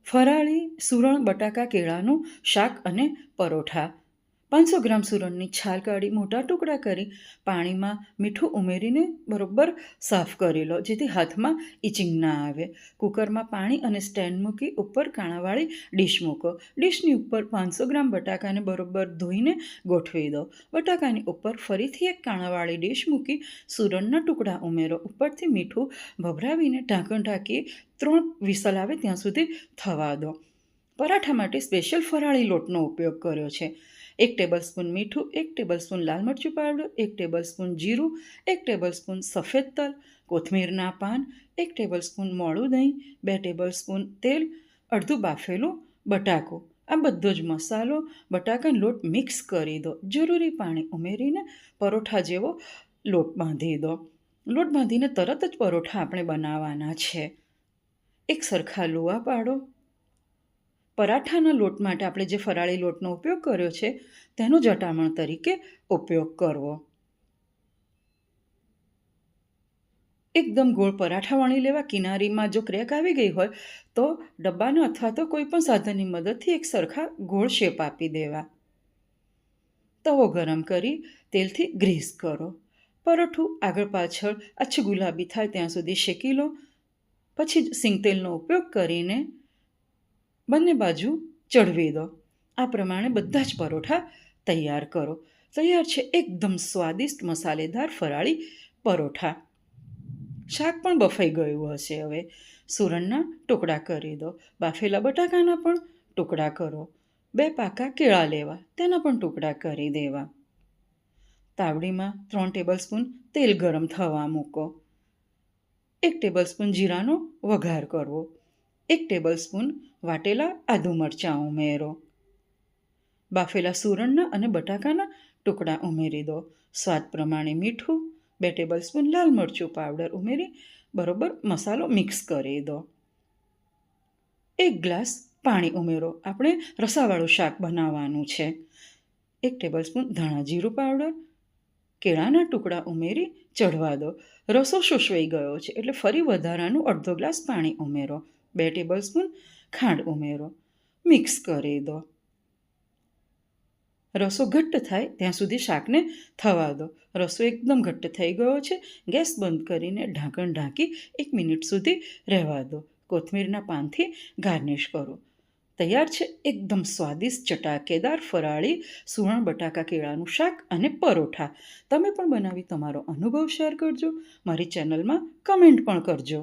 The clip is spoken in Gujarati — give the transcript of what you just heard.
ફરાળી સુરણ બટાકા કેળાનું શાક અને પરોઠા. 500 ગ્રામ સુરણની છાલ કાઢી મોટા ટુકડા કરી પાણીમાં મીઠું ઉમેરીને બરોબર સાફ કરી લો, જેથી હાથમાં ઇચિંગ ના આવે. કુકરમાં પાણી અને સ્ટેન્ડ મૂકી ઉપર કાણાવાળી ડીશ મૂકો. ડીશની ઉપર 500 ગ્રામ બટાકાને બરોબર ધોઈને ગોઠવી દો. બટાકાની ઉપર ફરીથી એક કાણાવાળી ડીશ મૂકી સુરણના ટુકડા ઉમેરો. ઉપરથી મીઠું ભભરાવીને ઢાંકણ ઢાંકી 3 વિસલ આવે ત્યાં સુધી થવા દો. પરાઠા માટે સ્પેશિયલ ફરાળી લોટનો ઉપયોગ કર્યો છે. 1 ટેબલસ્પૂન મીઠું, 1 ટેબલસ્પૂન લાલ મરચું પાવડર, 1 ટેબલસ્પૂન જીરું, 1 ટેબલસ્પૂન સફેદ તલ, કોથમીરના પાન, 1 ટેબલસ્પૂન મોળું દહીં, 2 ટેબલસ્પૂન તેલ, અડધું બાફેલું બટાકું. આ બધો જ મસાલો બટાકાનો લોટ મિક્સ કરી દો. જરૂરી પાણી ઉમેરીને પરોઠા જેવો લોટ બાંધી દો. લોટ બાંધીને તરત જ પરોઠા આપણે બનાવવાના છે. એક સરખા લુવા પાડો. પરાઠાના લોટ માટે આપણે જે ફરાળી લોટનો ઉપયોગ કર્યો છે તેનો જટામણ તરીકે ઉપયોગ કરવો. એકદમ ગોળ પરાઠા વણી લેવા. કિનારીમાં જો ક્રેક આવી ગઈ હોય તો ડબ્બાના અથવા તો કોઈ પણ સાધનની મદદથી એક સરખા ગોળ શેપ આપી દેવા. તવો ગરમ કરી તેલથી ગ્રીસ કરો. પરોઠું આગળ પાછળ આછું ગુલાબી થાય ત્યાં સુધી શેકી લો. પછી સિંગ તેલનો ઉપયોગ કરીને બંને બાજુ ચડવી દો. આ પ્રમાણે બધા જ પરોઠા તૈયાર કરો. તૈયાર છે એકદમ સ્વાદિષ્ટ મસાલેદાર ફરાળી પરોઠા. શાક પણ બફાઈ ગયું હશે. હવે સુરણના ટુકડા કરી દો. બાફેલા બટાકાના પણ ટુકડા કરો. 2 પાકા કેળા લેવા, તેના પણ ટુકડા કરી દેવા. તાવડીમાં 3 ટેબલસ્પૂન તેલ ગરમ થવા મૂકો. 1 ટેબલસ્પૂન જીરાનો વઘાર કરવો. 1 ટેબલસ્પૂન વાટેલા આદુ મરચાં ઉમેરો. બાફેલા સુરણના અને બટાકાના ટુકડા ઉમેરી દો. સ્વાદ પ્રમાણે મીઠું, 2 ટેબલસ્પૂન લાલ મરચું પાવડર ઉમેરી બરોબર મસાલો મિક્સ કરી દો. 1 ગ્લાસ પાણી ઉમેરો. આપણે રસાવાળું શાક બનાવવાનું છે. 1 ટેબલસ્પૂન ધાણા જીરું પાવડર, કેળાના ટુકડા ઉમેરી ચઢવા દો. રસો શોષવાઈ ગયો છે એટલે ફરી વધારાનું અડધો ગ્લાસ પાણી ઉમેરો. 2 ટેબલસ્પૂન ખાંડ ઉમેરો. મિક્સ કરી દો. રસો ઘટ્ટ થાય ત્યાં સુધી શાકને થવા દો. રસો એકદમ ઘટ્ટ થઈ ગયો છે. ગેસ બંધ કરીને ઢાંકણ ઢાંકી 1 મિનિટ સુધી રહેવા દો. કોથમીરના પાનથી ગાર્નિશ કરો. તૈયાર છે એકદમ સ્વાદિષ્ટ ચટાકેદાર ફરાળી સુરણ બટાકા કેળાનું શાક અને પરોઠા. તમે પણ બનાવી તમારો અનુભવ શેર કરજો. મારી ચેનલમાં કમેન્ટ પણ કરજો.